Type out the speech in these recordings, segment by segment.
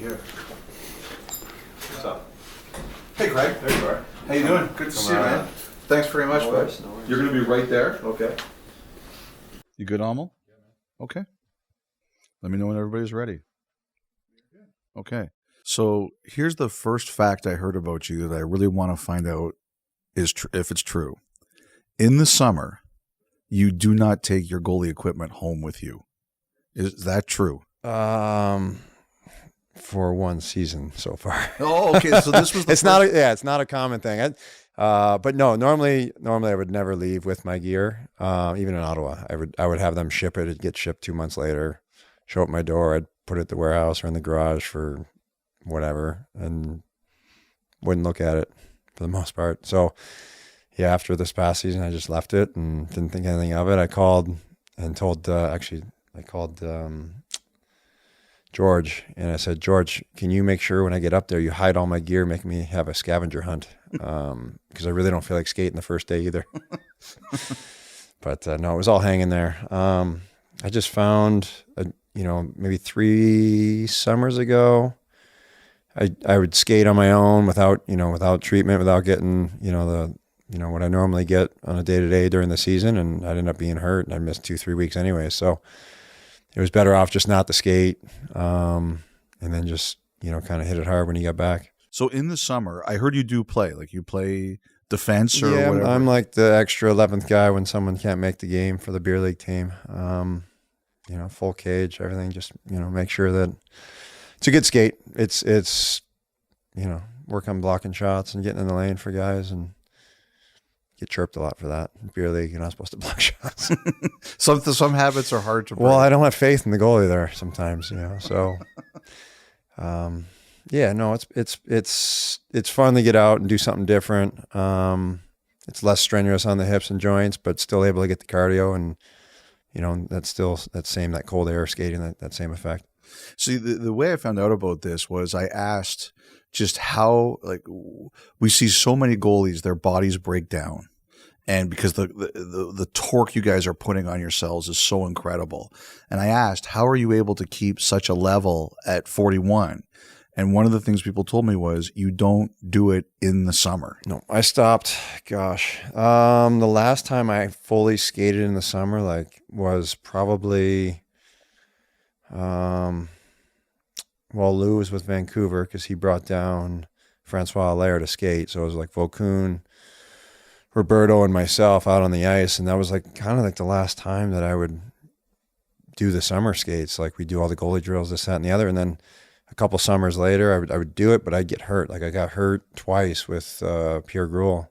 here. What's up? Hey, Craig. There you are. How you doing? Good to see you, man. Thanks very much, bud. You're going to be right there? Okay. You good, Amel? Okay. Let me know when everybody's ready. Okay. So here's the first fact I heard about you that I really want to find out if it's true. In the summer, you do not take your goalie equipment home with you. Is that true? For one season so far. Oh, okay. So this was the it's not a common thing. But no, normally I would never leave with my gear. Even in Ottawa, I would have them ship it. It'd get shipped 2 months later, show up at my door. I'd put it at the warehouse or in the garage for whatever, and wouldn't look at it for the most part. So yeah, after this past season, I just left it and didn't think anything of it. I called and told, I called George, and I said, George, can you make sure when I get up there, you hide all my gear, make me have a scavenger hunt? Because I really don't feel like skating the first day either. But no, it was all hanging there. I just found, maybe 3 summers ago, I would skate on my own without treatment, without getting, what I normally get on a day-to-day during the season, and I'd end up being hurt, and I missed 2-3 weeks anyway. So it was better off just not to skate, and then just, kind of hit it hard when you got back. So in the summer, I heard you do play. Like you play defense or whatever. I'm like the extra 11th guy when someone can't make the game for the beer league team. Full cage, everything. Just, make sure that it's a good skate. It's work on blocking shots and getting in the lane for guys, and get chirped a lot for that. In beer league, you're not supposed to block shots. Some habits are hard to break. Well, I don't have faith in the goalie there sometimes, so it's fun to get out and do something different. It's less strenuous on the hips and joints, but still able to get the cardio, and that cold air skating, that same effect. See, the way I found out about this was I asked just how, like, we see so many goalies, their bodies break down. And because the torque you guys are putting on yourselves is so incredible. And I asked, how are you able to keep such a level at 41? And one of the things people told me was you don't do it in the summer. No, I stopped. Gosh, the last time I fully skated in the summer, was probably, Lou was with Vancouver because he brought down Francois Allaire to skate. So it was like Vaucoon, Roberto, and myself out on the ice. And that was kind of the last time that I would do the summer skates. Like we do all the goalie drills, this, that, and the other. And then a couple summers later, I would do it, but I'd get hurt. Like I got hurt twice with Pierre Gruel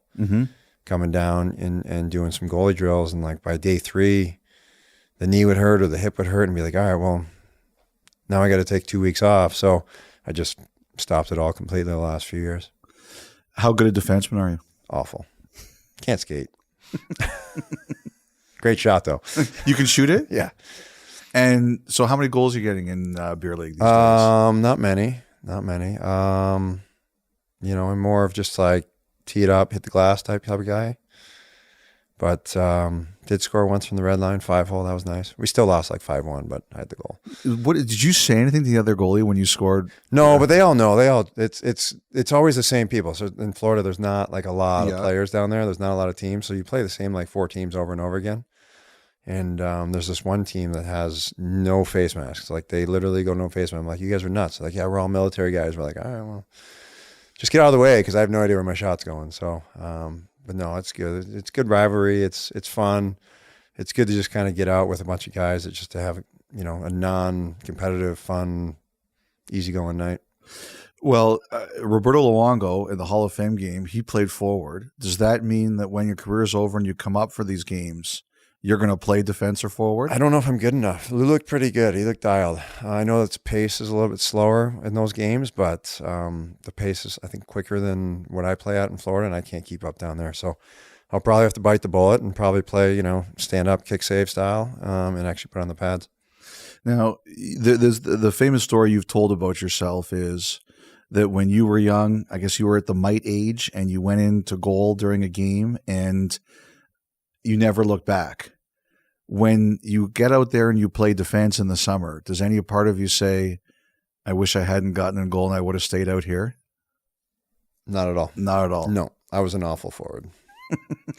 coming down and doing some goalie drills. And by day 3, the knee would hurt or the hip would hurt, and be like, all right, well, now I got to take 2 weeks off. So I just stopped it all completely the last few years. How good a defenseman are you? Awful. Can't skate. Great shot, though. You can shoot it? Yeah. And so how many goals are you getting in beer league these days? Not many. I'm more of just tee it up, hit the glass type of guy. But did score once from the red line, 5-hole. That was nice. We still lost 5-1, but I had the goal. What did you say anything to the other goalie when you scored? No, but they all know. It's always the same people. So in Florida, there's not a lot of players down there. There's not a lot of teams. So you play the same 4 teams over and over again. And there's this one team that has no face masks. They literally go no face mask. I'm like, you guys are nuts. They're like, yeah, we're all military guys. We're like, all right, well, just get out of the way because I have no idea where my shot's going. So, but no, it's good. It's good rivalry. It's fun. It's good to just kind of get out with a bunch of guys. It's just to have, a non-competitive, fun, easygoing night. Well, Roberto Luongo in the Hall of Fame game, he played forward. Does that mean that when your career is over and you come up for these games, you're going to play defense or forward? I don't know if I'm good enough. Lou looked pretty good. He looked dialed. I know that the pace is a little bit slower in those games, but the pace is, I think, quicker than what I play at in Florida, and I can't keep up down there. So I'll probably have to bite the bullet and probably play, stand-up, kick-save style, and actually put on the pads. Now, there's the famous story you've told about yourself is that when you were young, I guess you were at the mite age, and you went into goal during a game, and you never looked back. When you get out there and you play defense in the summer, does any part of you say, I wish I hadn't gotten a goal and I would have stayed out here. Not at all. Not at all. No, I was an awful forward.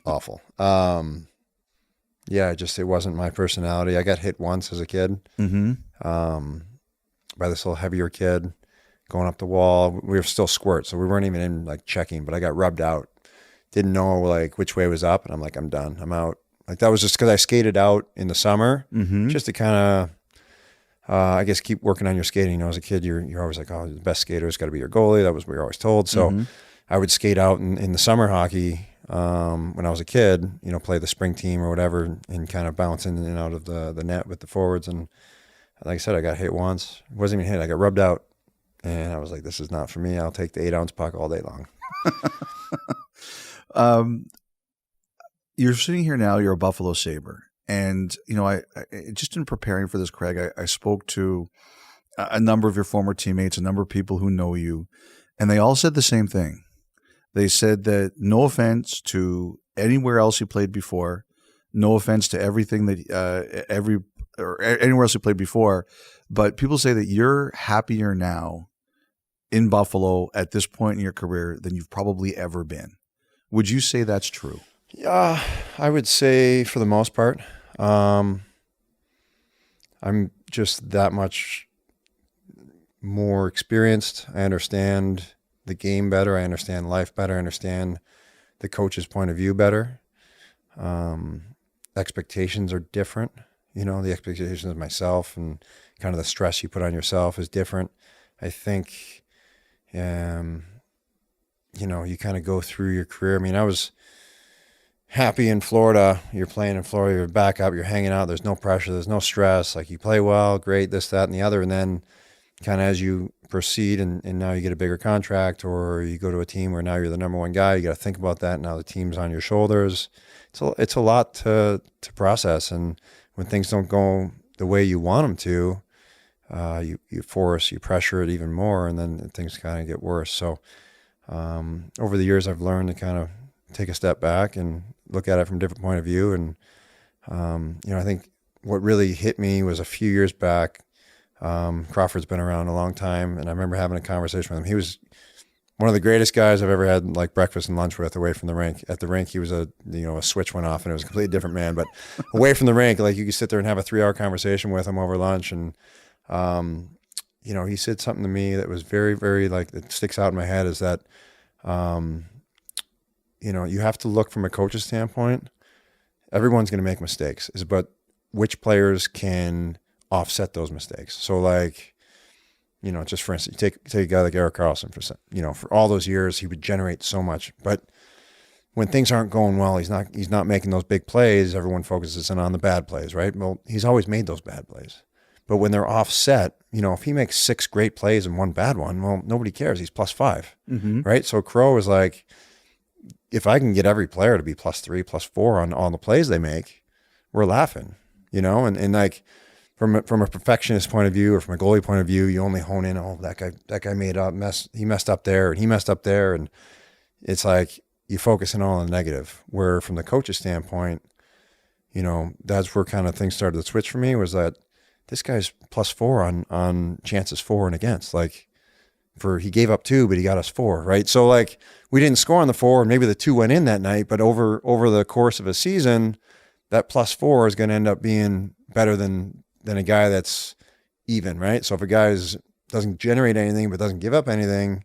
Awful. Yeah, it wasn't my personality. I got hit once as a kid by this little heavier kid going up the wall. We were still squirt, so we weren't even in like checking, but I got rubbed out. Didn't know like which way was up, and I'm like, I'm done. I'm out. Like that was just because I skated out in the summer just to kind of, I guess, keep working on your skating. You know, as a kid, you're always like, oh, the best skater has got to be your goalie. That was what we were always told. So I would skate out in the summer hockey when I was a kid, you know, play the spring team or whatever and kind of bounce in and out of the net with the forwards. And like I said, I got hit once. It wasn't even hit. I got rubbed out. And I was like, this is not for me. I'll take the 8-ounce puck all day long. You're sitting here now, you're a Buffalo Sabre. And, you know, I just in preparing for this, Craig, I spoke to a number of your former teammates, a number of people who know you, and they all said the same thing. They said that no offense to anywhere else you played before, no offense to everything that anywhere else you played before, but people say that you're happier now in Buffalo at this point in your career than you've probably ever been. Would you say that's true? Yeah, I would say for the most part. I'm just that much more experienced. I understand the game better. I understand life better. I understand the coach's point of view better. Expectations are different. You know, the expectations of myself and kind of the stress you put on yourself is different. I think, you know, you kind of go through your career. I mean, I was happy in Florida. You're playing in Florida, you're back up, you're hanging out, there's no pressure, there's no stress. Like you play well, great, this, that, and the other. And then kind of as you proceed and now you get a bigger contract or you go to a team where now you're the number one guy, you got to think about that. Now the team's on your shoulders. It's a lot to process. And when things don't go the way you want them to, you pressure it even more, and then things kind of get worse. So over the years, I've learned to kind of take a step back and look at it from a different point of view. And, you know, I think what really hit me was a few years back. Crawford's been around a long time, and I remember having a conversation with him. He was one of the greatest guys I've ever had like breakfast and lunch with away from the rink. At the rink, he was a switch went off and it was a completely different man, but away from the rink, like you could sit there and have a 3-hour conversation with him over lunch. And, you know, he said something to me that was very, very like, that sticks out in my head is that, you know, you have to look from a coach's standpoint. Everyone's going to make mistakes, but which players can offset those mistakes? So like, you know, just for instance, take a guy like Erik Karlsson for all those years, he would generate so much, but when things aren't going well, he's not making those big plays. Everyone focuses in on the bad plays, right? Well, he's always made those bad plays, but when they're offset, you know, if he makes 6 great plays and 1 bad one, well, nobody cares. He's +5, right? So Crow is like, if I can get every player to be +3, +4 on all the plays they make, we're laughing, you know, and like, from a perfectionist point of view or from a goalie point of view, you only hone in, oh, that guy he messed up there and he messed up there. And it's like you focus in all on the negative, where from the coach's standpoint, you know, that's where kind of things started to switch for me, was that this guy's +4 on chances for and against. Like he gave up 2, but he got us 4, right? So like we didn't score on the 4 and maybe the 2 went in that night, but over the course of a season, that +4 is going to end up being better than a guy that's even, right? So if a guy doesn't generate anything but doesn't give up anything,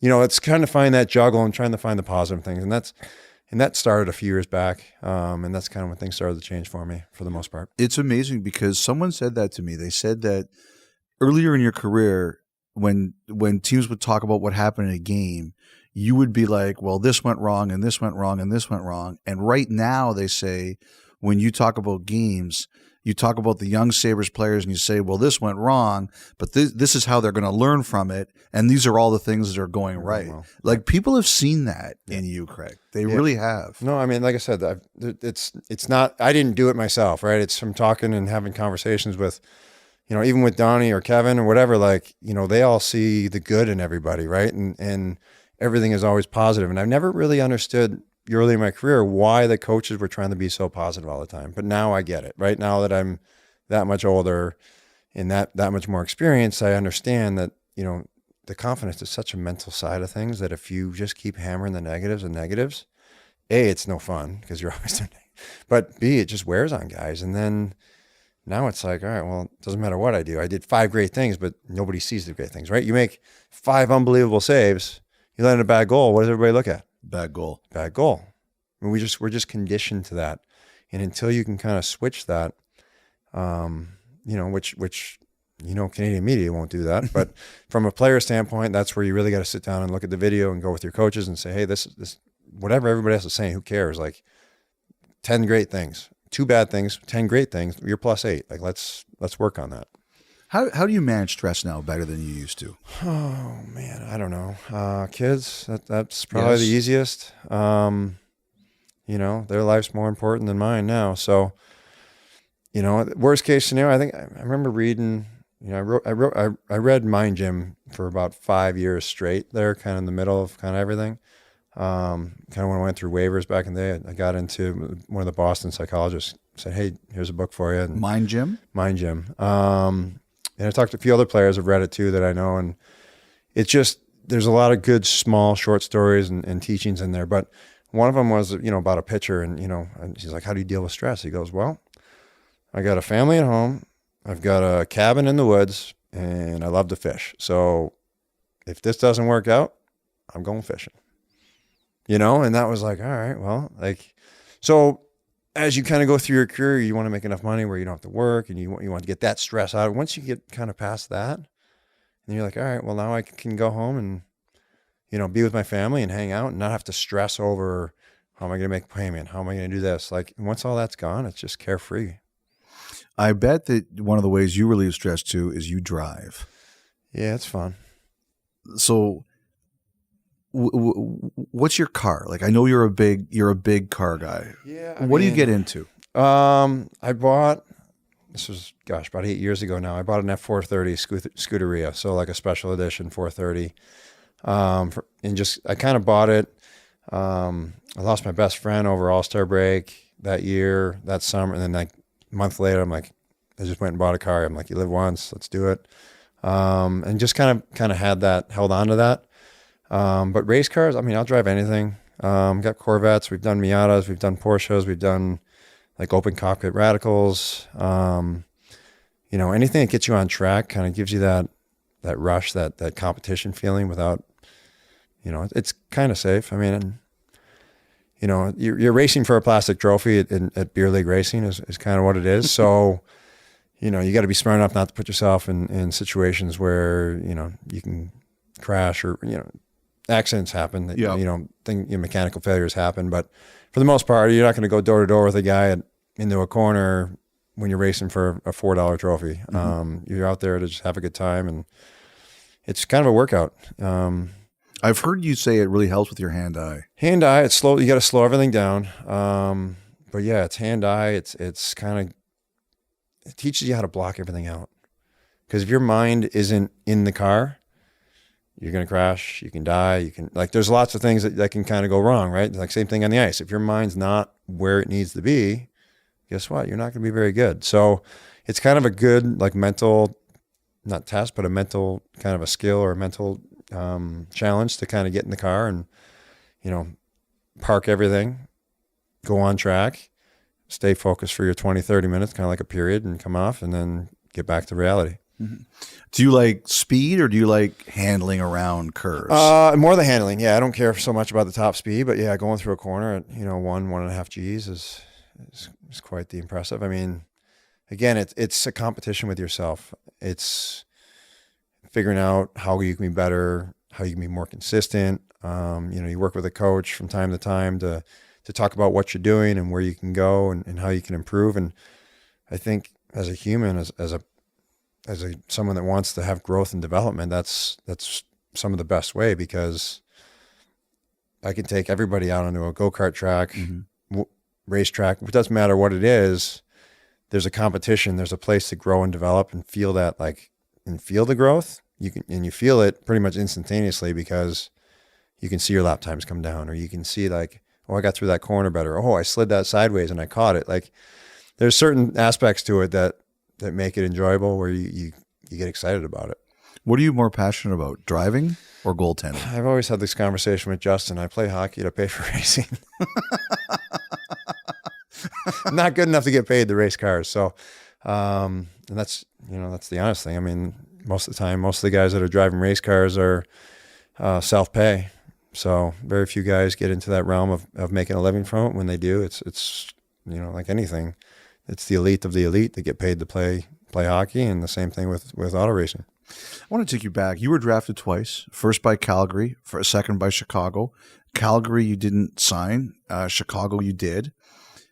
you know, it's kind of find that juggle and trying to find the positive things. And that started a few years back, and that's kind of when things started to change for me for the most part. It's amazing because someone said that to me. They said that earlier in your career, when teams would talk about what happened in a game, you would be like, well, this went wrong and this went wrong and this went wrong. And right now they say when you talk about games, you talk about the young Sabres players and you say, well, this went wrong, but this is how they're going to learn from it. And these are all the things that are going right. Well, like people have seen that in you, Craig. They really have. No, I mean, like I said, it's not, I didn't do it myself, right? It's from talking and having conversations with, you know, even with Donnie or Kevin or whatever, like, you know, they all see the good in everybody, right? And everything is always positive. And I've never really understood early in my career why the coaches were trying to be so positive all the time. But now I get it, right? Now that I'm that much older in that much more experience, I understand that, the confidence is such a mental side of things that if you just keep hammering the negatives and negatives, A, it's no fun because you're always doing it, but B, it just wears on guys. And then now it's like, all right, well, it doesn't matter what I do. I did 5 great things, but nobody sees the great things, right? You make 5 unbelievable saves, you let in a bad goal. What does everybody look at? Bad goal. Bad goal. I mean, we're just conditioned to that. And until you can kind of switch that, which Canadian media won't do that. But from a player standpoint, that's where you really got to sit down and look at the video and go with your coaches and say, hey, this, whatever everybody else is saying, who cares? Like 10 great things, 2 bad things, 10 great things, you're +8. Like, let's work on that. How do you manage stress now better than you used to? Oh man, I don't know. Kids, that's probably the easiest. Their life's more important than mine now. So, worst case scenario, I think I remember reading, I read Mind Gym for about 5 years straight there, kind of in the middle of kind of everything. Kind of when I went through waivers back in the day, I got into one of the Boston psychologists, said, hey, here's a book for you. And Mind Gym? Mind Gym. And I talked to a few other players who've read it too that I know. And it's just, there's a lot of good, small, short stories and teachings in there. But one of them was, about a pitcher and, and she's like, how do you deal with stress? He goes, well, I got a family at home. I've got a cabin in the woods and I love to fish. So if this doesn't work out, I'm going fishing, and that was like, all right, well, so as you kind of go through your career, you want to make enough money where you don't have to work and you want to get that stress out. Once you get kind of past that, and you're like, all right, well, now I can go home and, be with my family and hang out and not have to stress over how am I going to make a payment? How am I going to do this? Like, once all that's gone, it's just carefree. I bet that one of the ways you relieve stress too is you drive. Yeah, it's fun. So what's your car? Like, I know you're a big car guy. Yeah. What do you get into? I bought, this was, about 8 years ago now. I bought an F430 Scuderia. So like a special edition 430. I kind of bought it. I lost my best friend over All-Star break that summer. And then like a month later, I'm like, I just went and bought a car. I'm like, you live once, let's do it. And just kind of held on to that. But race cars, I mean, I'll drive anything. Got Corvettes, we've done Miatas, we've done Porsches, we've done like open cockpit Radicals. Anything that gets you on track kind of gives you that rush, that competition feeling without, it's kind of safe. I mean, you're racing for a plastic trophy at beer league racing is kind of what it is. So, you got to be smart enough not to put yourself in situations where, you can crash or, accidents happen. Mechanical failures happen. But for the most part, you're not going to go door to door with a guy into a corner when you're racing for a $4 trophy. Mm-hmm. You're out there to just have a good time, and it's kind of a workout. I've heard you say it really helps with your hand-eye. Hand-eye, it's slow. You got to slow everything down. But yeah, it's hand-eye. It's kind of, it teaches you how to block everything out. Because if your mind isn't in the car, you're going to crash, you can die, there's lots of things that can kind of go wrong, right? Like same thing on the ice. If your mind's not where it needs to be, guess what? You're not going to be very good. So it's kind of a good, mental, not test, but a mental kind of a skill or a mental challenge to kind of get in the car and, park everything, go on track, stay focused for your 20, 30 minutes, kind of like a period, and come off and then get back to reality. Mm-hmm. Do you like speed or do you like handling around curves? More the handling. Yeah, I don't care so much about the top speed, but yeah, going through a corner at 1.5 Gs is quite the impressive. I mean, again, it's a competition with yourself. It's figuring out how you can be better, how you can be more consistent. You work with a coach from time to time to talk about what you're doing and where you can go and how you can improve. And I think as a human, as someone that wants to have growth and development, that's some of the best way, because I can take everybody out onto a go-kart track, mm-hmm. Racetrack. It doesn't matter what it is. There's a competition. There's a place to grow and develop and feel that, and feel the growth. You feel it pretty much instantaneously, because you can see your lap times come down, or you can see I got through that corner better. Oh, I slid that sideways and I caught it. There's certain aspects to it that that make it enjoyable, where you get excited about it. What are you more passionate about, driving or goaltending? I've always had this conversation with Justin. I play hockey to pay for racing. Not good enough to get paid to race cars. So, and that's the honest thing. I mean, most of the time, most of the guys that are driving race cars are self-pay. So very few guys get into that realm of making a living from it. When they do, it's like anything, it's the elite of the elite that get paid to play hockey, and the same thing with auto racing. I want to take you back. You were drafted twice, first by Calgary, for a second by Chicago. Calgary, you didn't sign. Chicago, you did.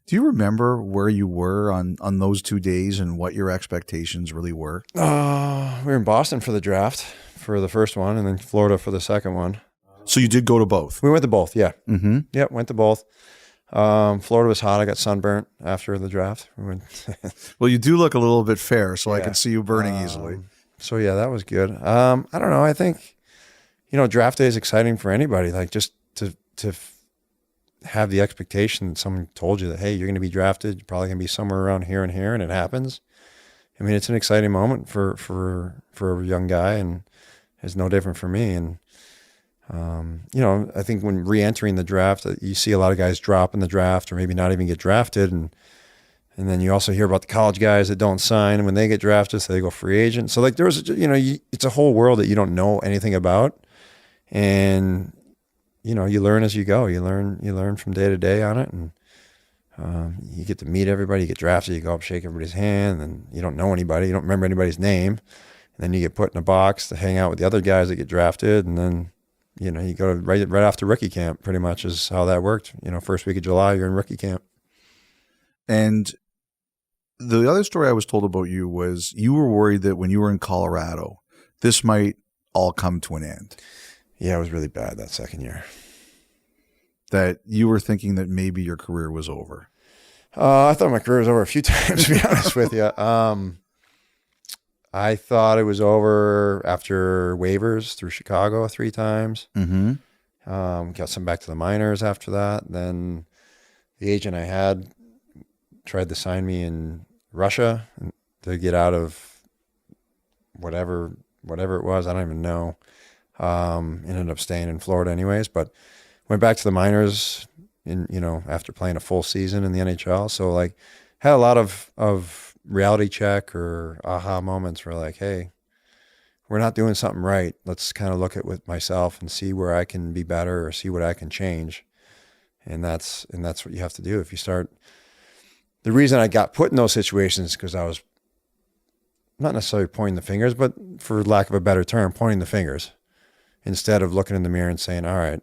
Do you remember where you were on those 2 days and what your expectations really were? We were in Boston for the draft for the first one, and then Florida for the second one. So you did go to both? We went to both, yeah. Mm-hmm. Yep, went to both. Florida was hot. I got sunburnt after the draft. Well, you do look a little bit fair, so I can see you burning easily. So yeah, that was good. I don't know. I think, draft day is exciting for anybody. Like, just to have the expectation that someone told you that, hey, you're going to be drafted. You're probably going to be somewhere around here and here, and it happens. I mean, it's an exciting moment for a young guy, and it's no different for me. And I think when re-entering the draft, you see a lot of guys drop in the draft or maybe not even get drafted, and then you also hear about the college guys that don't sign, and when they get drafted, so they go free agent. So like there's, it's a whole world that you don't know anything about, and you learn as you go. You learn from day to day on it, and you get to meet everybody. You get drafted, you go up, shake everybody's hand, and you don't know anybody. You don't remember anybody's name, and then you get put in a box to hang out with the other guys that get drafted, and then you go to right after rookie camp. Pretty much is how that worked. First week of July, you're in rookie camp. And the other story I was told about you was you were worried that when you were in Colorado, this might all come to an end. Yeah, it was really bad that second year. That you were thinking that maybe your career was over. I thought my career was over a few times, to be honest with you. I thought it was over after waivers through Chicago 3 times. Mm-hmm. Got some back to the minors after that. Then the agent I had tried to sign me in Russia to get out of whatever it was. I don't even know. Ended up staying in Florida anyways, but went back to the minors after playing a full season in the NHL. So like had a lot of reality check or aha moments where like, hey, we're not doing something right. Let's kind of look at with myself and see where I can be better or see what I can change. And that's what you have to do. If you start, the reason I got put in those situations is because I was not necessarily pointing the fingers, but for lack of a better term, pointing the fingers instead of looking in the mirror and saying, all right,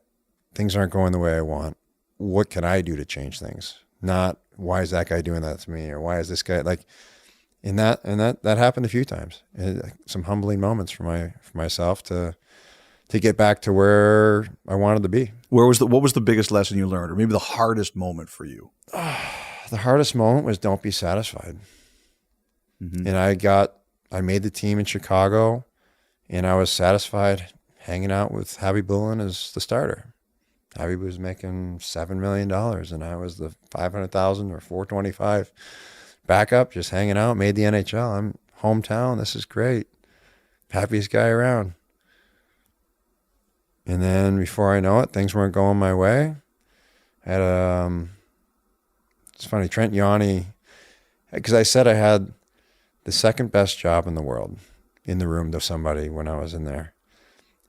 things aren't going the way I want. What can I do to change things? Not why is that guy doing that to me, or why is this guy like, and that happened a few times. Some humbling moments for myself to get back to where I wanted to be. What was the biggest lesson you learned, or maybe the hardest moment for you? The hardest moment was don't be satisfied. Mm-hmm. And I made the team in Chicago, and I was satisfied hanging out with Javi Bullen as the starter. Javi was making $7 million, and I was the $500,000 or $425 backup, just hanging out. Made the NHL. I'm hometown. This is great. Happiest guy around. And then before I know it, things weren't going my way. I had it's funny, Trent Yanni, because I said I had the second best job in the world in the room to somebody when I was in there.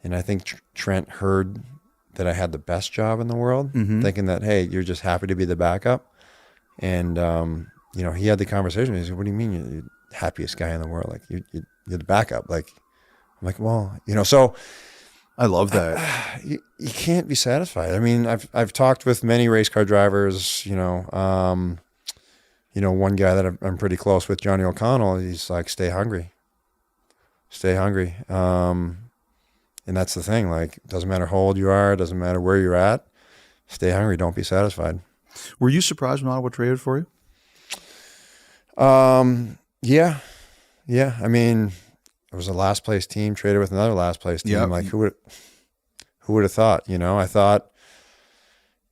And I think Trent heard that I had the best job in the world, mm-hmm. thinking that, hey, you're just happy to be the backup. And, he had the conversation. He said, what do you mean you're the happiest guy in the world? Like, you're the backup. Like, I'm like, well, so. I love that. You can't be satisfied. I mean, I've talked with many race car drivers, one guy that I'm pretty close with, Johnny O'Connell, he's like, stay hungry. Stay hungry. And that's the thing, like, it doesn't matter how old you are, it doesn't matter where you're at, stay hungry, don't be satisfied. Were you surprised when Ottawa traded for you? Yeah. I mean, it was a last place team traded with another last place team. Yep. Like, who would have thought, I thought,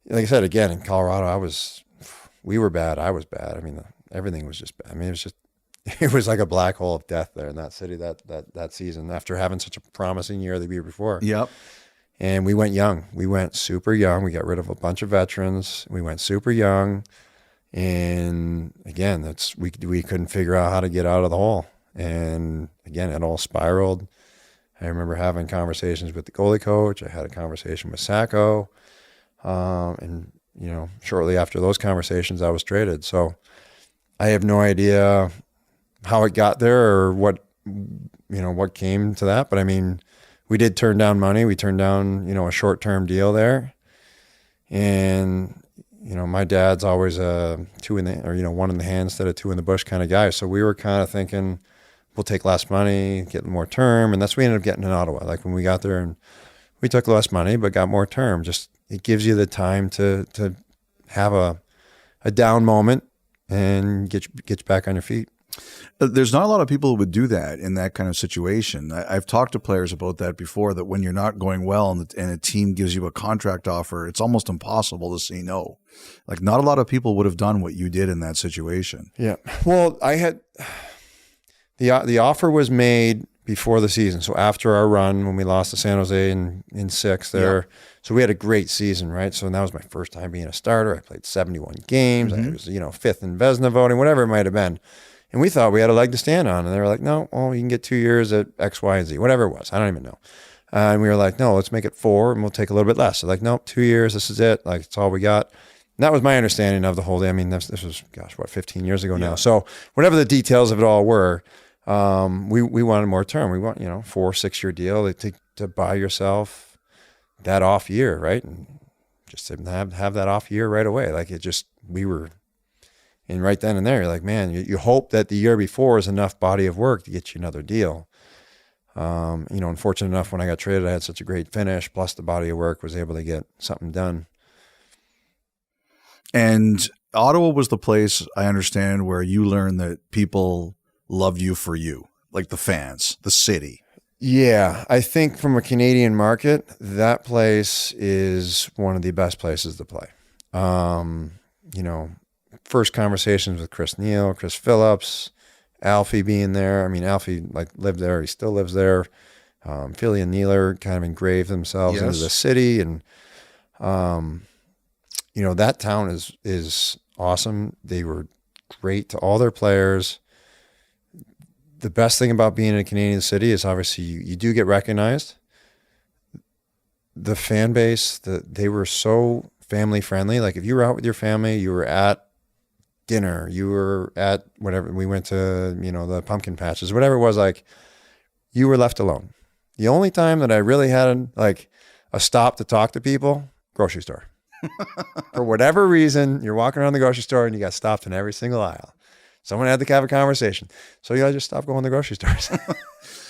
like I said, again, in Colorado, we were bad, I was bad. I mean, everything was just bad. I mean, it was like a black hole of death there in that city that season after having such a promising year the year before. Yep. And we went young. We went super young. We got rid of a bunch of veterans. We went super young. And again, we couldn't figure out how to get out of the hole. And again, it all spiraled. I remember having conversations with the goalie coach. I had a conversation with Sacco. And, shortly after those conversations, I was traded. So I have no idea how it got there or what came to that. But I mean, we did turn down money. We turned down, a short-term deal there. And, my dad's always a one in the hand instead of two in the bush kind of guy. So we were kind of thinking we'll take less money, get more term. And that's what we ended up getting in Ottawa. Like when we got there and we took less money, but got more term. Just, it gives you the time to have a down moment and get you back on your feet. There's not a lot of people who would do that in that kind of situation. I've talked to players about that before, that when you're not going well and a team gives you a contract offer, it's almost impossible to say no. Like, not a lot of people would have done what you did in that situation. Yeah. Well, I had the offer was made before the season. So after our run, when we lost to San Jose in 6 there, yeah. So we had a great season, right? So that was my first time being a starter. I played 71 games. I was, 5th in Vezina voting, whatever it might have been. And we thought we had a leg to stand on. And they were like, no, well, you can get 2 years at X, Y, and Z, whatever it was. I don't even know. And we were like, no, let's make it 4 and we'll take a little bit less. So like, nope, 2 years, this is it. Like, it's all we got. And that was my understanding of the whole thing. I mean, this was, 15 years ago now. So whatever the details of it all were, we wanted more term. We want, 4-6 year deal to buy yourself that off year, right? And just to have that off year right away. Like, we were... And right then and there, you're like, man, you hope that the year before is enough body of work to get you another deal. Unfortunate enough, when I got traded, I had such a great finish, plus the body of work, was able to get something done. And Ottawa was the place, I understand, where you learned that people love you for you, like the fans, the city. Yeah, I think from a Canadian market, that place is one of the best places to play. First conversations with Chris Neal, Chris Phillips, Alfie being there. I mean, Alfie lived there. He still lives there. Philly and Nealer kind of engraved themselves into the city. And, that town is awesome. They were great to all their players. The best thing about being in a Canadian city is obviously you do get recognized. The fan base, they were so family friendly. Like, if you were out with your family, you were at dinner, you were at whatever, we went to, the pumpkin patches, whatever it was, like, you were left alone. The only time that I really had a stop to talk to people, grocery store. For whatever reason, you're walking around the grocery store and you got stopped in every single aisle. Someone had to have a conversation. So I just stopped going to grocery stores.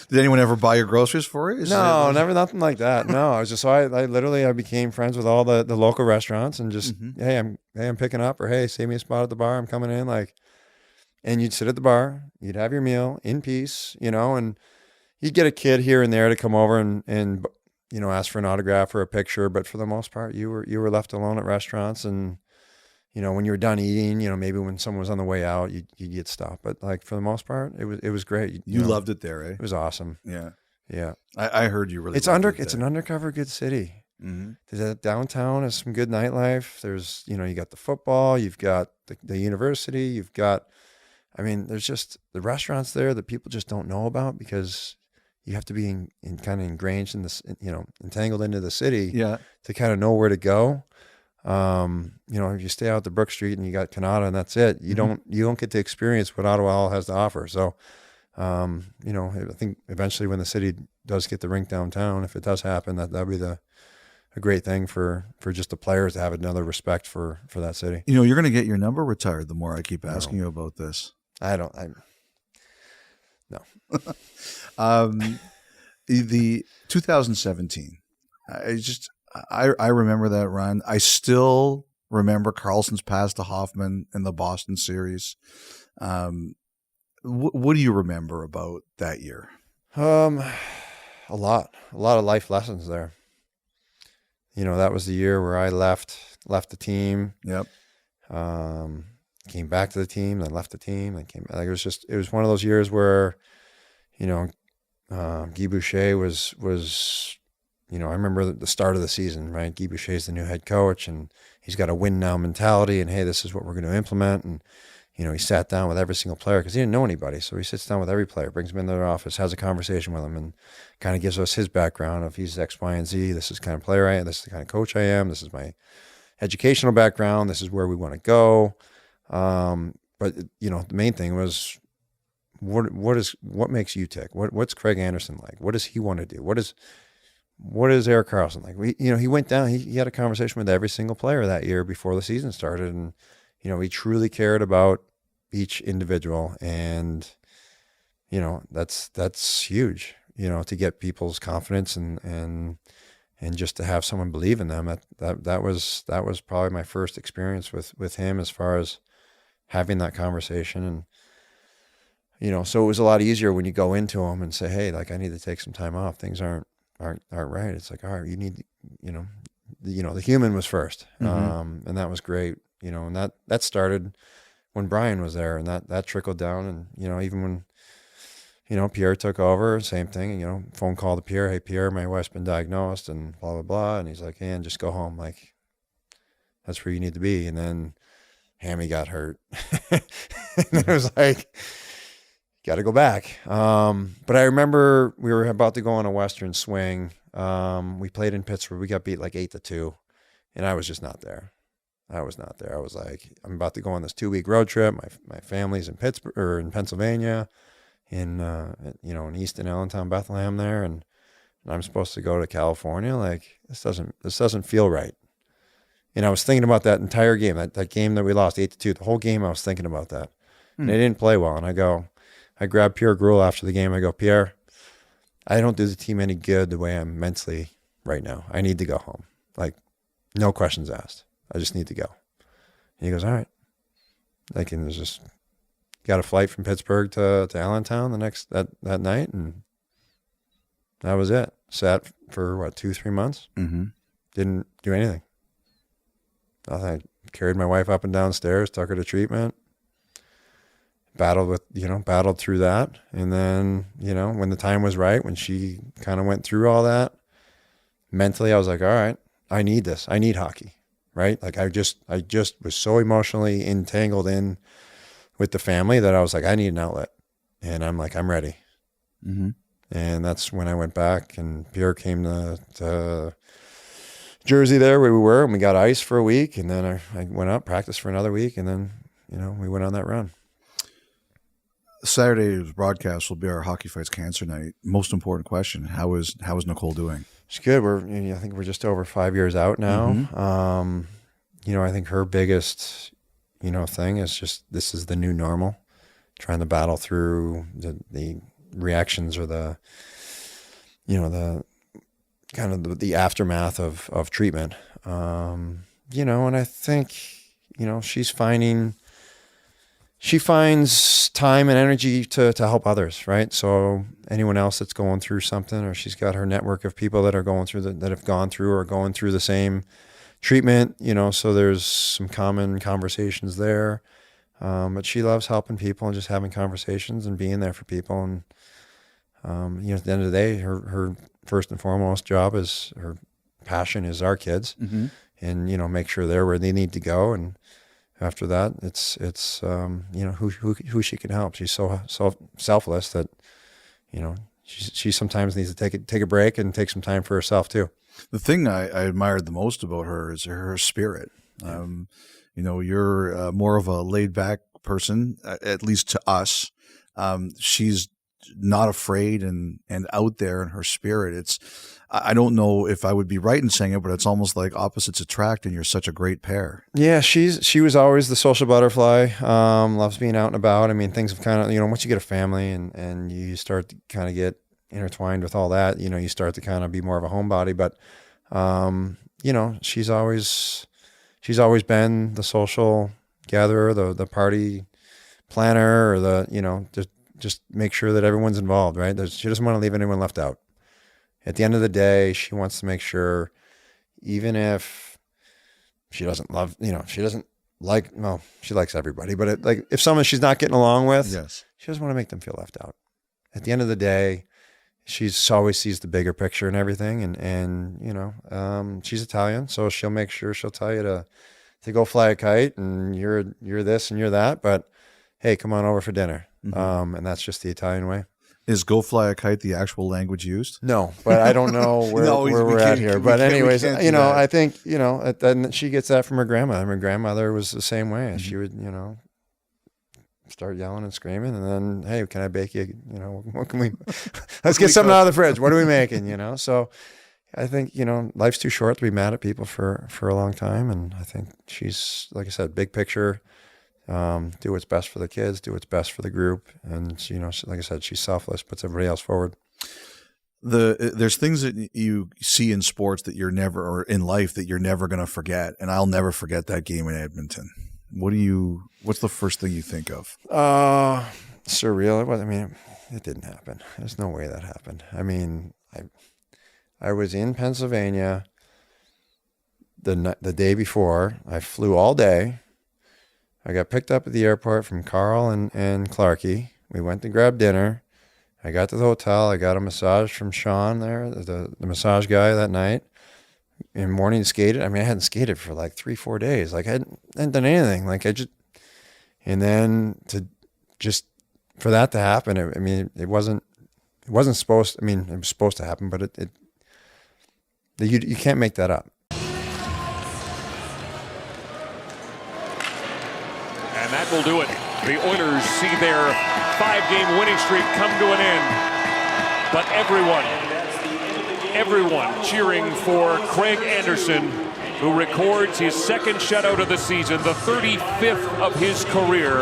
Did anyone ever buy your groceries for you? No, never, nothing like that. No, I was just, I became friends with all the local restaurants and just, hey, I'm picking up, or hey, save me a spot at the bar, I'm coming in, and you'd sit at the bar, you'd have your meal in peace, and you'd get a kid here and there to come over and ask for an autograph or a picture, but for the most part, you were left alone at restaurants. And when you were done eating, maybe when someone was on the way out, you'd get stopped. But for the most part, it was great. You loved it there, eh? It was awesome. Yeah. Yeah. I heard you really it's an undercover good city. Mm-hmm. There's downtown has some good nightlife. There's, you got the football, you've got the university, you've got, there's just the restaurants there that people just don't know about because you have to be kind of ingrained in this, entangled into the city to kind of know where to go. If you stay out to Brook Street and you got Canada and that's it, you don't get to experience what Ottawa has to offer. So, I think eventually when the city does get the rink downtown, if it does happen, that'd be a great thing for just the players to have another respect for that city. You're going to get your number retired the more I keep asking you about this. No. The 2017, I remember that run. I still remember Carlson's pass to Hoffman in the Boston series. What do you remember about that year? A lot of life lessons there. That was the year where I left the team. Yep. came back to the team, then left the team, then came back. Like it was one of those years where, you know, Guy Boucher was, you know, I remember the start of the season, right? Guy Boucher's the new head coach, and he's got a win now mentality, and hey, this is what we're going to implement. And, you know, he sat down with every single player because he didn't know anybody. So he sits down with every player, brings them into their office, has a conversation with them, and kind of gives us his background of he's X, Y, and Z. This is the kind of player I am. This is the kind of coach I am. This is my educational background. This is where we want to go. But, you know, the main thing was, what makes you tick? What's Craig Anderson like? What does he want to do? What is Erik Karlsson like? He went down, he had a conversation with every single player that year before the season started. And, you know, he truly cared about each individual. And, you know, that's huge, you know, to get people's confidence and just to have someone believe in them. That was probably my first experience with him as far as having that conversation. And, you know, so it was a lot easier when you go into him and say, hey, like, I need to take some time off. Things aren't right. It's like, all right, you need, you know, the human was first. And that was great, you know, and that started when Brian was there, and that trickled down. And, you know, even when, you know, Pierre took over, same thing, you know, phone call to Pierre, hey, Pierre, my wife's been diagnosed and blah, blah, blah. And he's like, hey, and just go home. Like, that's where you need to be. And then Hammy got hurt. And it was like, got to go back. But I remember we were about to go on a Western swing. We played in Pittsburgh. We got beat like 8-2, and I was just not there. I was not there. I was like, I'm about to go on this 2-week road trip. My family's in Pittsburgh or in Pennsylvania, in in Easton, Allentown, Bethlehem there, and I'm supposed to go to California. Like, this doesn't feel right. And I was thinking about that entire game, that game that we lost 8-2. The whole game, I was thinking about that, and they didn't play well. And I grabbed Pierre Gruel after the game. I go, Pierre, I don't do the team any good the way I'm mentally right now. I need to go home. Like, no questions asked. I just need to go. And he goes, all right. Like, and it was just, got a flight from Pittsburgh to Allentown that night, and that was it. Sat for, 2-3 months? Mm-hmm. Didn't do anything. Nothing. I carried my wife up and downstairs, took her to treatment. Battled through that. And then, you know, when the time was right, when she kind of went through all that, mentally I was like, all right, I need this. I need hockey, right? Like, I just was so emotionally entangled in with the family that I was like, I need an outlet. And I'm like, I'm ready. Mm-hmm. And that's when I went back, and Pierre came to Jersey there where we were, and we got ice for a week. And then I went up, practiced for another week, and then, you know, we went on that run. Saturday's broadcast will be our Hockey Fights Cancer Night. Most important question: How is Nicole doing? She's good. I think we're just over 5 years out now. Mm-hmm. You know, I think her biggest, you know, thing is just, this is the new normal. Trying to battle through the reactions or the, you know, the kind of the aftermath of treatment. You know, and I think, you know, she finds time and energy to help others, right? So anyone else that's going through something, or she's got her network of people that are going through that have gone through or going through the same treatment, you know, so there's some common conversations there. But she loves helping people and just having conversations and being there for people. And, you know, at the end of the day, her first and foremost job is, her passion is our kids, mm-hmm. and, you know, make sure they're where they need to go. And after that, it's you know, who she can help. She's so selfless that, you know, she sometimes needs to take a break and take some time for herself too. The thing I admired the most about her is her spirit. Yeah. You know, you're more of a laid back person, at least to us. She's not afraid and out there in her spirit. I don't know if I would be right in saying it, but it's almost like opposites attract, and you're such a great pair. Yeah, she was always the social butterfly. Loves being out and about. I mean, things have kind of, you know, once you get a family and you start to kind of get intertwined with all that, you know, you start to kind of be more of a homebody. But you know, she's always been the social gatherer, the party planner, or the, you know, just make sure that everyone's involved, right? She doesn't want to leave anyone left out. At the end of the day, she wants to make sure, even if she doesn't love, you know, she doesn't she likes everybody, but like if someone she's not getting along with, Yes. she doesn't want to make them feel left out. At the end of the day, she's always sees the bigger picture and everything. And she's Italian, so she'll make sure she'll tell you to go fly a kite and you're this and you're that, but hey, come on over for dinner. And that's just the Italian way. Is "go fly a kite" the actual language used? No, but I don't know where, No, where we we're can't- at here. we But can't- we anyways, can't do that. I think, then she gets that from her grandma. And her grandmother was the same way. She would, start yelling and screaming. And then, hey, can I bake you? What can we, let's get something out of the fridge. What are we making? So I think, life's too short to be mad at people for a long time. And I think she's, like I said, big picture. Do what's best for the kids, do what's best for the group. And she, like I said, she's selfless, puts everybody else forward. There's things that you see in sports that you're never, or in life that you're never going to forget. And I'll never forget that game in Edmonton. What's the first thing you think of? Surreal. It didn't happen. There's no way that happened. I was in Pennsylvania the day before. I flew all day. I got picked up at the airport from Carl and Clarkie. We went to grab dinner. I got to the hotel. I got a massage from Sean there, the massage guy that night. In morning skated. I hadn't skated for like 3-4 days. Like I hadn't done anything. And then for that to happen, it wasn't supposed. It was supposed to happen, but you can't make that up. And that will do it. The Oilers see their 5-game winning streak come to an end. But everyone cheering for Craig Anderson, who records his second shutout of the season, the 35th of his career.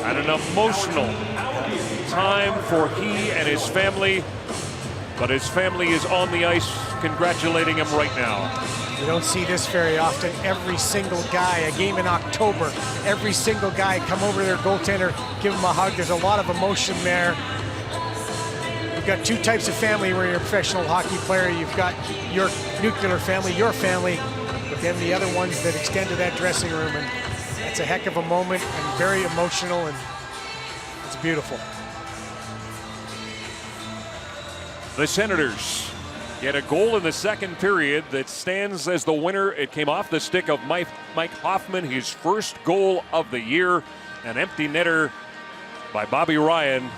And an emotional time for he and his family. But his family is on the ice congratulating him right now. You don't see this very often. Every single guy, a game in October, every single guy come over to their goaltender, give him a hug. There's a lot of emotion there. You've got two types of family where you're a professional hockey player. You've got your nuclear family, your family, but then the other ones that extend to that dressing room. And it's a heck of a moment and very emotional, and it's beautiful. The Senators get a goal in the second period that stands as the winner. It came off the stick of Mike Hoffman, his first goal of the year. An empty netter by Bobby Ryan.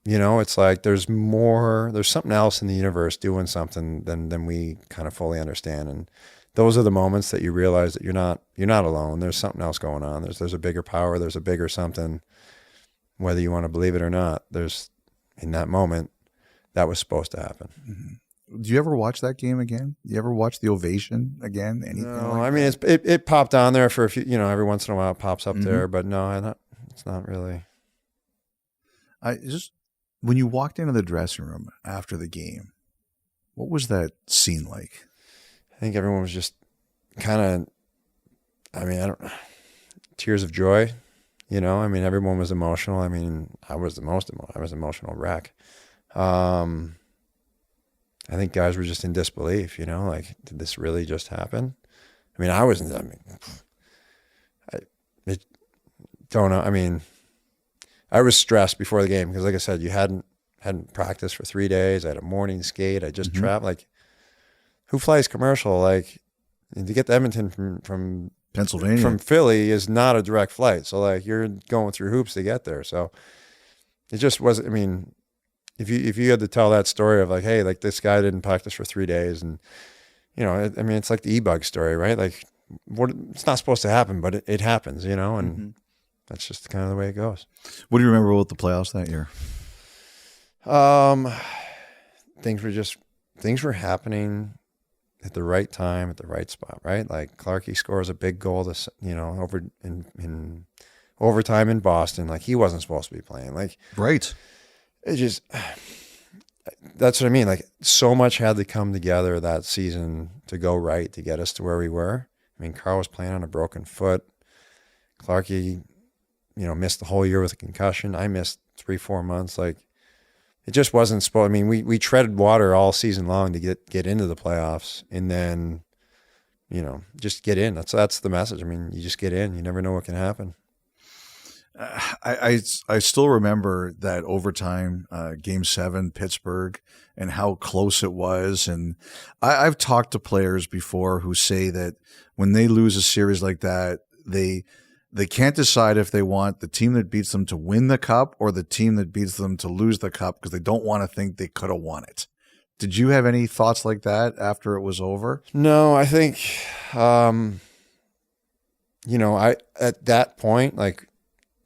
It's like there's something else in the universe doing something than we kind of fully understand. And those are the moments that you realize that you're not alone. There's something else going on. There's a bigger power. There's a bigger something, whether you want to believe it or not. There's, in that moment, that was supposed to happen. Mm-hmm. Do you ever watch that game again? Do you ever watch the ovation again? Anything? No, like it popped on there for a few, every once in a while it pops up there, but no, it's not really. When you walked into the dressing room after the game, what was that scene like? I think everyone was just kind of, tears of joy, everyone was emotional. I was I was an emotional wreck. I think guys were just in disbelief, did this really just happen? I don't know. I was stressed before the game because, like I said, you hadn't practiced for 3 days. I had a morning skate. I just traveled. Who flies commercial? To get to Edmonton from Pennsylvania, from Philly is not a direct flight. So you're going through hoops to get there. So it just wasn't. If you had to tell that story of hey, this guy didn't practice for 3 days, and it's like the e-bug story, right? It's not supposed to happen, but it happens, and that's just kind of the way it goes. What do you remember about the playoffs that year? Things were happening at the right time, at the right spot, right? Clarkie scores a big goal over in overtime in Boston. He wasn't supposed to be playing. Right. It just, that's what I mean. So much had to come together that season to go right to get us to where we were. Carl was playing on a broken foot. Clarkie, missed the whole year with a concussion. I missed 3-4 months. It just wasn't supposed. We treaded water all season long to get into the playoffs, and then just get in. That's the message. I mean, you just get in. You never know what can happen. I still remember that overtime Game 7, Pittsburgh, and how close it was. And I've talked to players before who say that when they lose a series like that, they can't decide if they want the team that beats them to win the cup or the team that beats them to lose the cup because they don't want to think they could have won it. Did you have any thoughts like that after it was over? No, I think, at that point, like,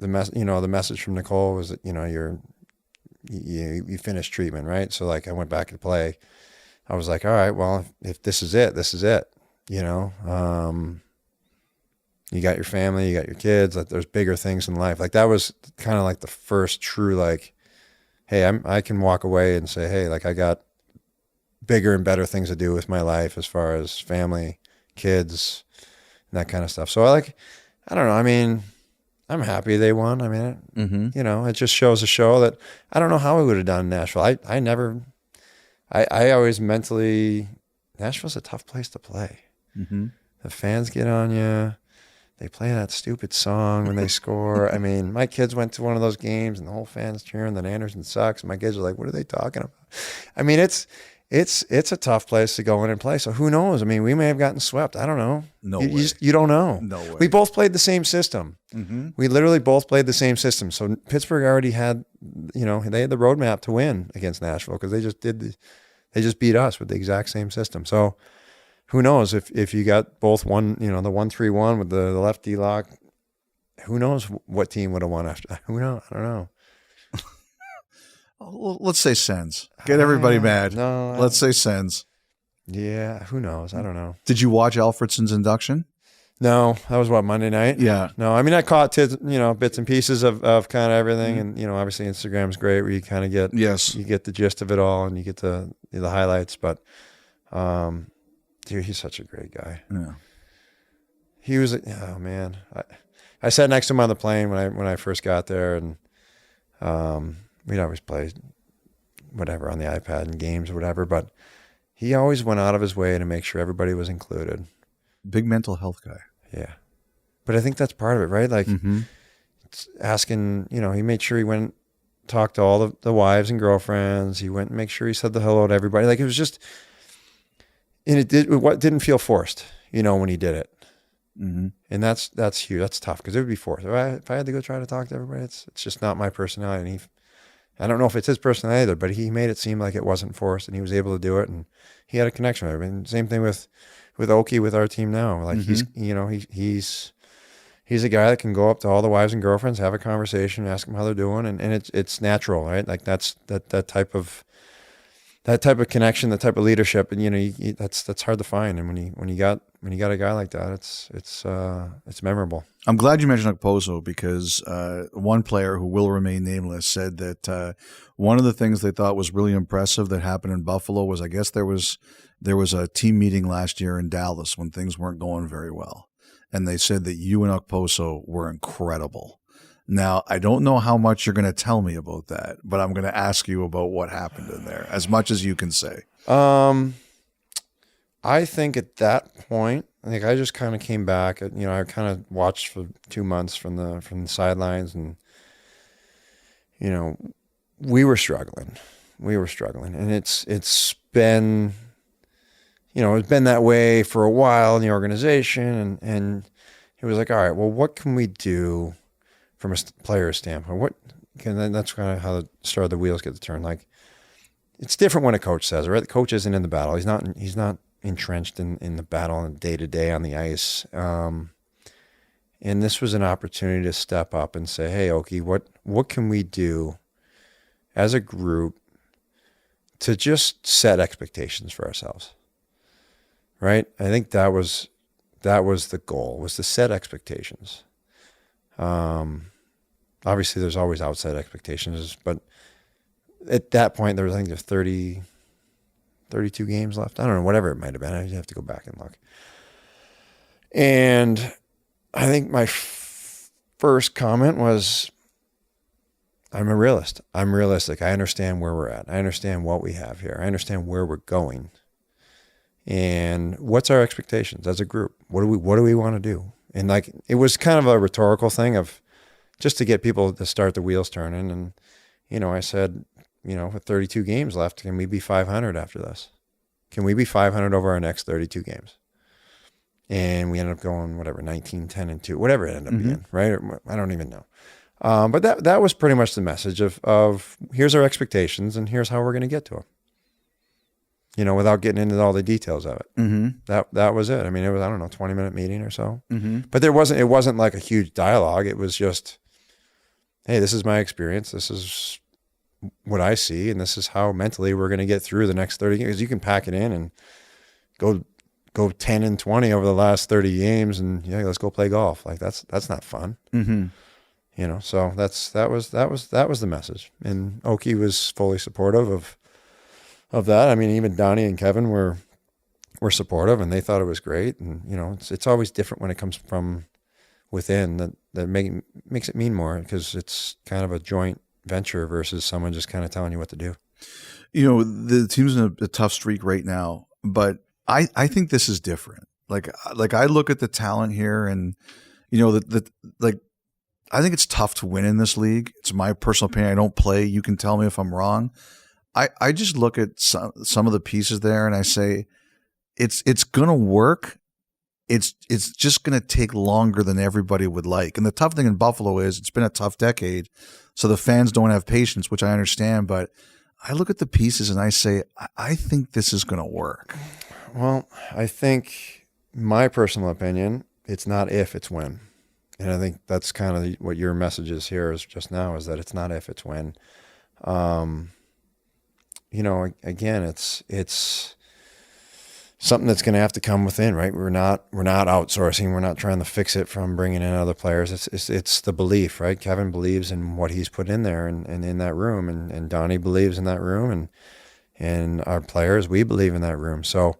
the message from Nicole was that, you finished treatment, right? So like I went back to play. I was like, all right, well, if this is it, this is it. You got your family, you got your kids, like there's bigger things in life. Like that was kind of like the first true, like, hey, I can walk away and say, hey, like I got bigger and better things to do with my life as far as family, kids, and that kind of stuff. So I don't know. I mean, I'm happy they won. I mean, it just shows a show that I don't know how we would have done in Nashville. I always mentally, Nashville's a tough place to play. Mm-hmm. The fans get on you. They play that stupid song when they score. I mean, my kids went to one of those games and the whole fans cheering that Anderson sucks. And my kids are like, what are they talking about? I mean, it's a tough place to go in and play. So who knows? I mean, we may have gotten swept. I don't know. You don't know. No way. We both played the same system. Mm-hmm. We literally both played the same system. So Pittsburgh already had, they had the roadmap to win against Nashville because they just beat us with the exact same system. So who knows if you got both one, the 1-3-1 with the lefty lock, who knows what team would have won after? Who knows? I don't know. Let's say Sens. Get everybody mad. No. Let's say Sens. Yeah, who knows? I don't know. Did you watch Alfredsson's induction? No, that was Monday night? Yeah. No, I mean, I caught, bits and pieces of kind of everything. And, obviously Instagram's great where you kind of get, you get the gist of it all and you get the highlights. But, dude, he's such a great guy. Yeah. He was, oh man. I sat next to him on the plane when I first got there and, we'd always play whatever on the iPad and games or whatever, but he always went out of his way to make sure everybody was included. Big mental health guy. Yeah. But I think that's part of it, right? Like asking, he made sure he went talked to all the wives and girlfriends. He went and make sure he said the hello to everybody. Like it was just, and it didn't feel forced, when he did it. Mm-hmm. And that's huge. That's tough because it would be forced. If I had to go try to talk to everybody, it's just not my personality. And I don't know if it's his personality either, but he made it seem like it wasn't forced, and he was able to do it, and he had a connection with everybody. And same thing with Oki with our team now. Like he's a guy that can go up to all the wives and girlfriends, have a conversation, ask them how they're doing, and it's natural, right? Like that's that type of connection, that type of leadership, and that's hard to find. And when you got a guy like that, it's memorable. I'm glad you mentioned Okposo because one player who will remain nameless said that one of the things they thought was really impressive that happened in Buffalo was I guess there was a team meeting last year in Dallas when things weren't going very well, and they said that you and Okposo were incredible. Now, I don't know how much you're going to tell me about that, but I'm going to ask you about what happened in there, as much as you can say. I think at that point, I just kind of came back. I kind of watched for 2 months from the sidelines, and we were struggling, and it's been it's been that way for a while in the organization, and it was like, all right, well, what can we do from a player standpoint? That's kind of how the wheels get to turn. Like, it's different when a coach says it, right? The coach isn't in the battle. He's not entrenched in the battle on day to day on the ice. And this was an opportunity to step up and say, hey, Oki, what can we do as a group to just set expectations for ourselves? Right? I think that was the goal, was to set expectations. Obviously there's always outside expectations, but at that point there was, I think, there's 32 games left. I don't know, whatever it might have been. I have to go back and look. And I think my first comment was, I'm a realist. I'm realistic. I understand where we're at. I understand what we have here. I understand where we're going. And what's our expectations as a group? What do we want to do? And like, it was kind of a rhetorical thing of just to get people to start the wheels turning. And, I said, with 32 games left, can we be 500 after this? Can we be 500 over our next 32 games? And we ended up going, 19, 10, and 2, whatever it ended up being, right? I don't even know. But that was pretty much the message of here's our expectations and here's how we're going to get to them. Without getting into all the details of it. That was it. I mean, it was, 20-minute meeting or so. But it wasn't like a huge dialogue. It was just, hey, this is my experience. This is what I see. And this is how mentally we're going to get through the next 30 games. Because you can pack it in and go 10 and 20 over the last 30 games and let's go play golf. Like that's not fun. So that was the message. And Oki was fully supportive of that. I mean, even Donnie and Kevin were supportive, and they thought it was great. And it's always different when it comes from within. That makes it mean more, because it's kind of a joint venture versus someone just kind of telling you what to do. The team's in a tough streak right now, but I think this is different. Like I look at the talent here, and I think it's tough to win in this league. It's my personal opinion. I don't play. You can tell me if I'm wrong. I just look at some of the pieces there and I say, it's going to work. It's just going to take longer than everybody would like. And the tough thing in Buffalo is it's been a tough decade. So the fans don't have patience, which I understand. But I look at the pieces and I say, I think this is going to work. Well, I think, my personal opinion, it's not if, it's when. And I think that's kind of what your message is here is just now, is that it's not if, it's when. Again, it's something that's going to have to come within, right? We're not outsourcing. We're not trying to fix it from bringing in other players. It's the belief, right? Kevin believes in what he's put in there and in that room, and Donnie believes in that room, and our players, we believe in that room. So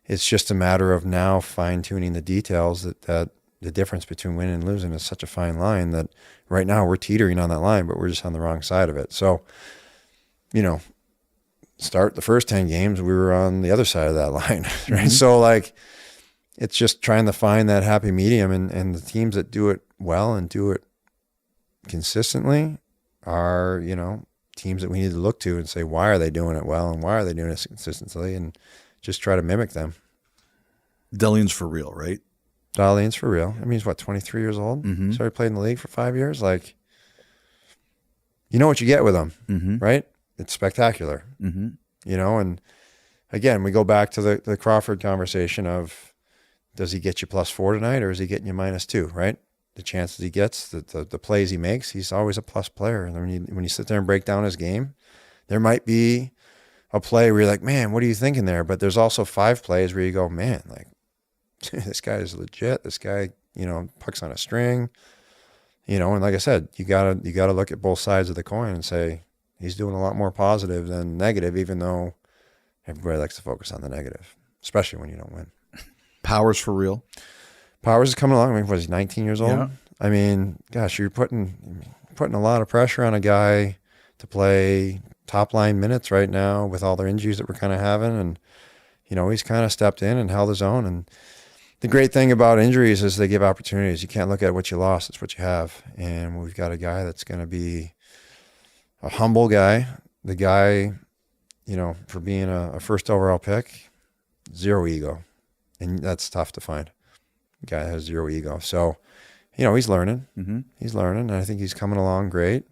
it's just a matter of now fine tuning the details that the difference between winning and losing is such a fine line that right now we're teetering on that line, but we're just on the wrong side of it. So, start the first 10 games, we were on the other side of that line, right? So it's just trying to find that happy medium, and the teams that do it well and do it consistently are, teams that we need to look to and say, why are they doing it well and why are they doing it consistently, and just try to mimic them. Dellion's for real, right? Dahlian's for real. I mean, he's 23 years old? Started playing in the league for 5 years. Like, you know what you get with him, right? It's spectacular, and again, we go back to the Crawford conversation of, does he get you +4 tonight, or is he getting you -2, right? The chances he gets, the plays he makes, he's always a plus player. And when you sit there and break down his game, there might be a play where you're like, man, what are you thinking there? But there's also 5 plays where you go, man, like, this guy is legit. This guy, pucks on a string, and like I said, you gotta look at both sides of the coin and say, he's doing a lot more positive than negative, even though everybody likes to focus on the negative, especially when you don't win. Powers for real. Powers is coming along. I mean, what, he's 19 years old? Yeah. I mean, gosh, you're putting a lot of pressure on a guy to play top line minutes right now with all the injuries that we're kind of having. And, he's kind of stepped in and held his own. And the great thing about injuries is they give opportunities. You can't look at what you lost. It's what you have. And we've got a guy that's going to be a humble guy, the guy, for being a first overall pick, zero ego. And that's tough to find. A guy that has zero ego. So, he's learning. He's learning, and I think he's coming along great.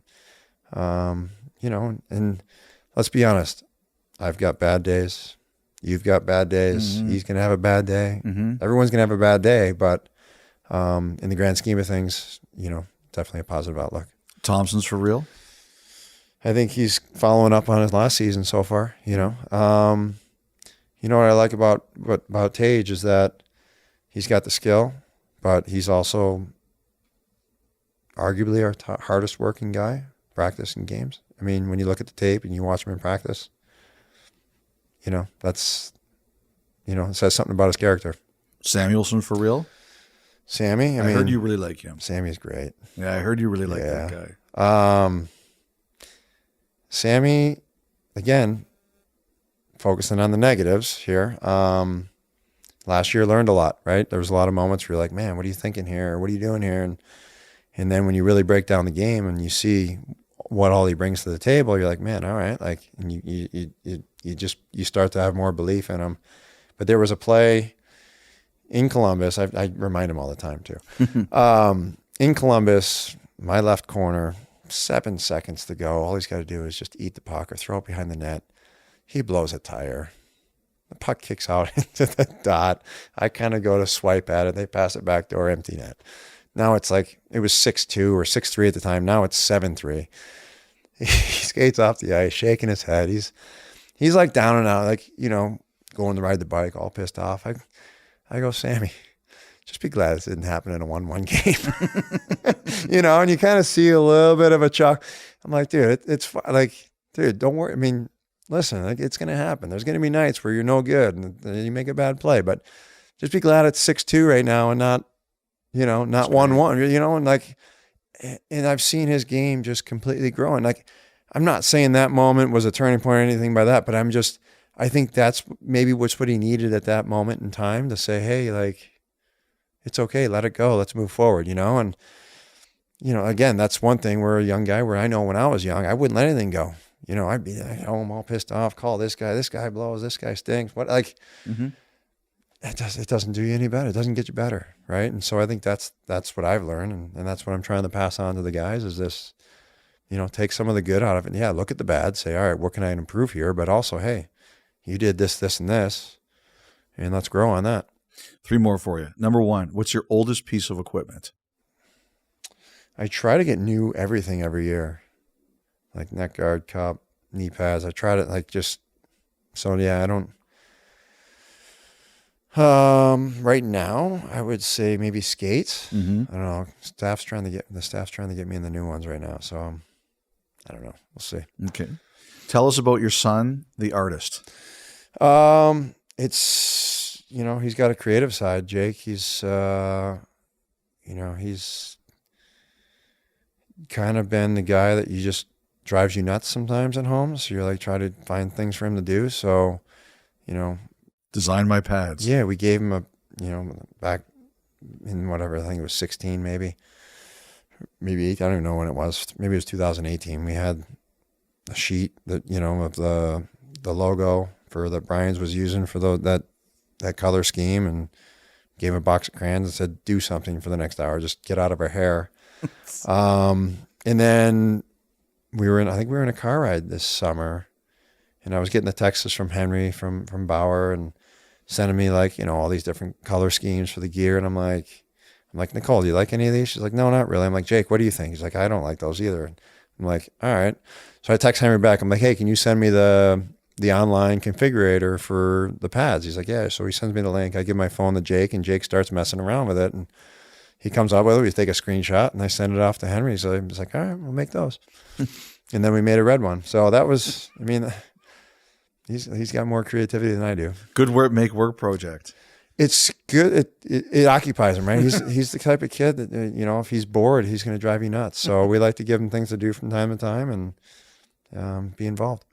And let's be honest, I've got bad days. You've got bad days. He's going to have a bad day. Everyone's going to have a bad day, but in the grand scheme of things, definitely a positive outlook. Thompson's for real? I think he's following up on his last season so far. What I like about Tage is that he's got the skill, but he's also arguably our hardest working guy practicing games. I mean, when you look at the tape and you watch him in practice, that's it says something about his character. Samuelson for real? Sammy, I heard you really like him. Sammy's great. Yeah, I heard you really like that guy. Sammy, again, focusing on the negatives here. last year learned a lot, right? There was a lot of moments where you're like, man, what are you thinking here? Or what are you doing here? And then when you really break down the game and you see what all he brings to the table, you're like, man, all right. Like, and you start to have more belief in him. But there was a play in Columbus. I remind him all the time too. In Columbus, my left corner, 7 seconds to go. All he's got to do is just eat the puck or throw it behind the net. He blows a tire. The puck kicks out into the dot. I kind of go to swipe at it. They pass it back door, empty net. Now it's like, it was 6-2 or 6-3 at the time. Now it's 7-3. He skates off the ice, shaking his head. He's like down and out, like, going to ride the bike, all pissed off. I go, Sammy, just be glad this didn't happen in a 1-1 game. And you kind of see a little bit of a chuck. I'm like, dude, it's like, dude, don't worry. I mean, listen, like, it's going to happen. There's going to be nights where you're no good and you make a bad play, but just be glad it's 6-2 right now and not 1-1, and like, and I've seen his game just completely grow. And like, I'm not saying that moment was a turning point or anything by that, but I think that's maybe what he needed at that moment in time to say, hey, like, it's okay, let it go, let's move forward, and, again, that's one thing where a young guy, where I know when I was young, I wouldn't let anything go. I'd be at home all pissed off, call this guy blows, this guy stinks. What, like, it doesn't do you any better. It doesn't get you better, right? And so I think that's what I've learned, and that's what I'm trying to pass on to the guys is this, take some of the good out of it. Yeah, look at the bad, say, all right, what can I improve here? But also, hey, you did this, this, and this, and let's grow on that. 3 more for you. Number 1, what's your oldest piece of equipment? I try to get new everything every year, like neck guard, cup, knee pads. I try to I don't. Right now, I would say maybe skates. Mm-hmm. I don't know. The staff's trying to get me in the new ones right now. So I don't know. We'll see. Okay. Tell us about your son, the artist. It's, he's got a creative side, Jake. He's kind of been the guy that just drives you nuts sometimes at home. So you're like, try to find things for him to do. So, Design my pads. Yeah, we gave him back in whatever, I think it was 16 maybe 8, I don't even know when it was. Maybe it was 2018. We had a sheet that, of the logo for that Brian's was using for that color scheme, and gave him a box of crayons and said, do something for the next hour, just get out of our hair. And then I think we were in a car ride this summer, and I was getting the texts from Henry from Bauer and sending me all these different color schemes for the gear. And I'm like, Nicole, do you like any of these? She's like, no, not really. I'm like, Jake, what do you think? He's like, I don't like those either. And I'm like, all right. So I text Henry back. I'm like, hey, can you send me the online configurator for the pads? He's like, yeah. So he sends me the link. I give my phone to Jake, and Jake starts messing around with it. And he comes up with it. We take a screenshot, and I send it off to Henry. So he's like, all right, we'll make those. And then we made a red one. So that was, he's got more creativity than I do. Good work, make work project. It's good. It occupies him, right? He's the type of kid that, if he's bored, he's going to drive you nuts. So we like to give him things to do from time to time and be involved.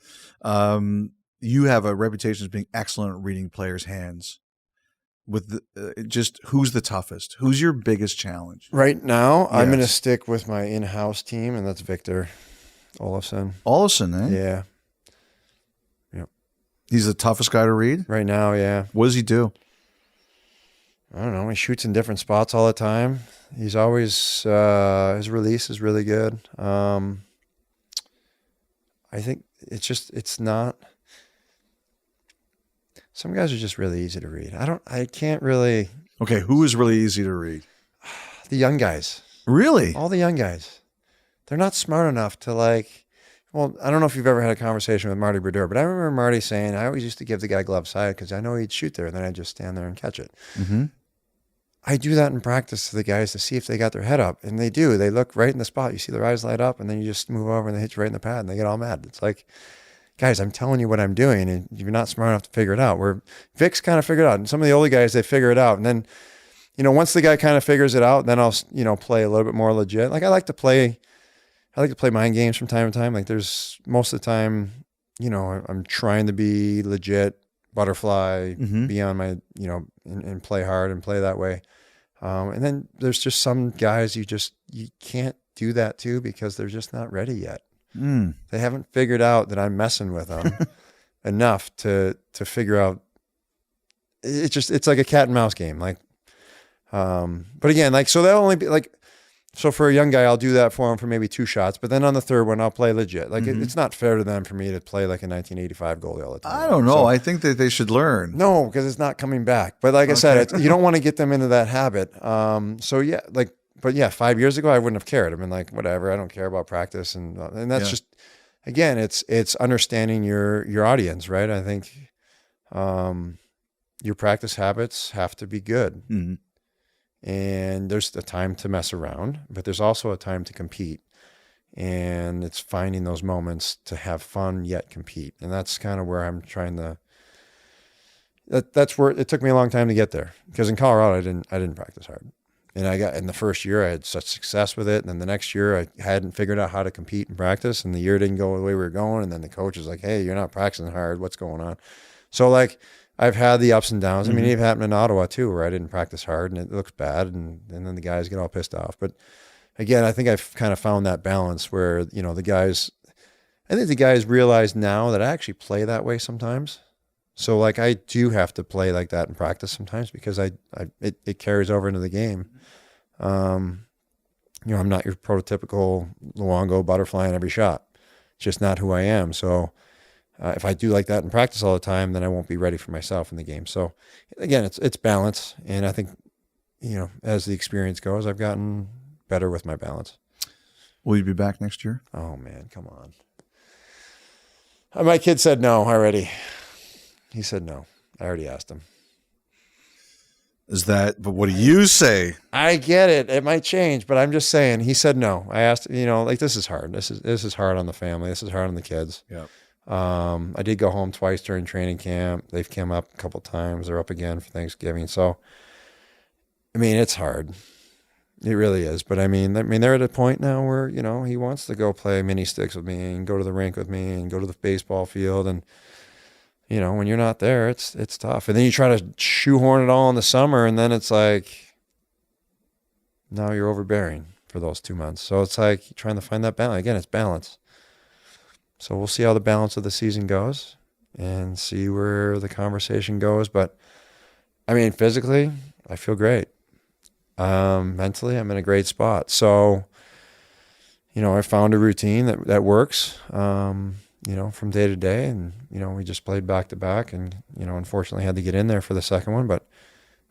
You have a reputation as being excellent at reading players' hands. With just who's the toughest? Who's your biggest challenge? Right now, Yes. I'm going to stick with my in-house team, and that's Victor Olofsson. Olofsson, eh? Yeah. He's the toughest guy to read? Right now, yeah. What does he do? I don't know. He shoots in different spots all the time. He's always, his release is really good. I think it's not, some guys are just really easy to read. I can't really. Okay, who is really easy to read? The young guys. Really? All the young guys. They're not smart enough to well, I don't know if you've ever had a conversation with Marty Brodeur, but I remember Marty saying, I always used to give the guy glove side because I know he'd shoot there, and then I'd just stand there and catch it. Mm-hmm. I do that in practice to the guys to see if they got their head up, and they do. They look right in the spot. You see their eyes light up, and then you just move over and they hit you right in the pad, and they get all mad. It's like, guys, I'm telling you what I'm doing, and you're not smart enough to figure it out. Where Vic's kind of figured it out, and some of the older guys, they figure it out, and then, once the guy kind of figures it out, then I'll, play a little bit more legit. Like I like to play mind games from time to time. Like there's most of the time, I'm trying to be legit, butterfly, be on my, and play hard and play that way. And then there's just some guys you can't do that to because they're just not ready yet. They haven't figured out that I'm messing with them enough to figure out. It's like a cat and mouse game. Like, but again, like, so that'll only be like, so for a young guy, I'll do that for him for maybe 2 shots, but then on the third one, I'll play legit. Like it's not fair to them for me to play like a 1985 goalie all the time. I don't know. So, I think that they should learn. No, because it's not coming back. But like I said, you don't want to get them into that habit. So yeah, but yeah, 5 years ago, I wouldn't have cared. I've been like, whatever, I don't care about practice. And that's just, again, it's understanding your audience, right? I think your practice habits have to be good. And there's a time to mess around, but there's also a time to compete. And it's finding those moments to have fun yet compete. And that's kind of where I'm trying to, that's where it took me a long time to get there. Because in Colorado, I didn't practice hard. And in the first year, I had such success with it. And then the next year, I hadn't figured out how to compete and practice. And the year didn't go the way we were going. And then the coach was like, hey, you're not practicing hard. What's going on? So like, I've had the ups and downs. I mean, it happened in Ottawa too, where I didn't practice hard and it looks bad. And then the guys get all pissed off. But again, I think I've kind of found that balance where, I think the guys realize now that I actually play that way sometimes. So like I do have to play like that in practice sometimes because it carries over into the game. I'm not your prototypical Luongo butterfly in every shot. It's just not who I am. So if I do like that in practice all the time, then I won't be ready for myself in the game. So again, it's balance. And I think, as the experience goes, I've gotten better with my balance. Will you be back next year? Oh man, come on. My kid said no already. He said no. I already asked him. But what do you say? I get it. It might change, but I'm just saying, he said no. I asked, like, this is hard. This is hard on the family. This is hard on the kids. Yeah. I did go home twice during training camp. They've come up a couple times. They're up again for Thanksgiving. So, I mean, it's hard. It really is. But I mean, they're at a point now where, he wants to go play mini sticks with me and go to the rink with me and go to the baseball field. And, when you're not there, it's tough. And then you try to shoehorn it all in the summer. And then it's like, now you're overbearing for those 2 months. So it's like trying to find that balance. Again, it's balance. So we'll see how the balance of the season goes and see where the conversation goes. But I mean, physically, I feel great. Mentally, I'm in a great spot. So, I found a routine that works, from day to day. And, we just played back to back and, unfortunately had to get in there for the second one. But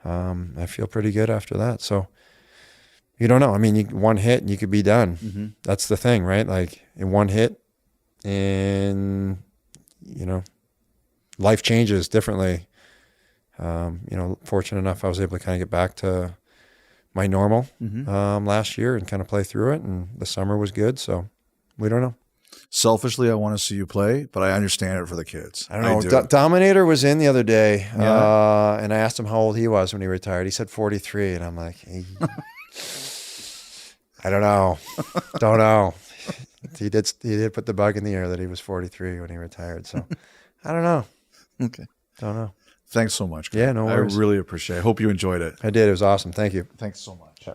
I feel pretty good after that. So you don't know. I mean, one hit and you could be done. That's the thing, right? Like in one hit, and life changes differently. Fortunate enough, I was able to kind of get back to my normal last year and kind of play through it, and the summer was good. So we don't know. Selfishly, I want to see you play, but I understand it for the kids. I don't know. Dominator was in the other day, and I asked him how old he was when he retired. He said 43, and I'm like, hey. I don't know. Don't know. He did put the bug in the air that he was 43 when he retired. So I don't know. Okay. Don't know. Thanks so much, Greg. Yeah, no worries. I really appreciate it. I hope you enjoyed it. I did. It was awesome. Thank you. Thanks so much.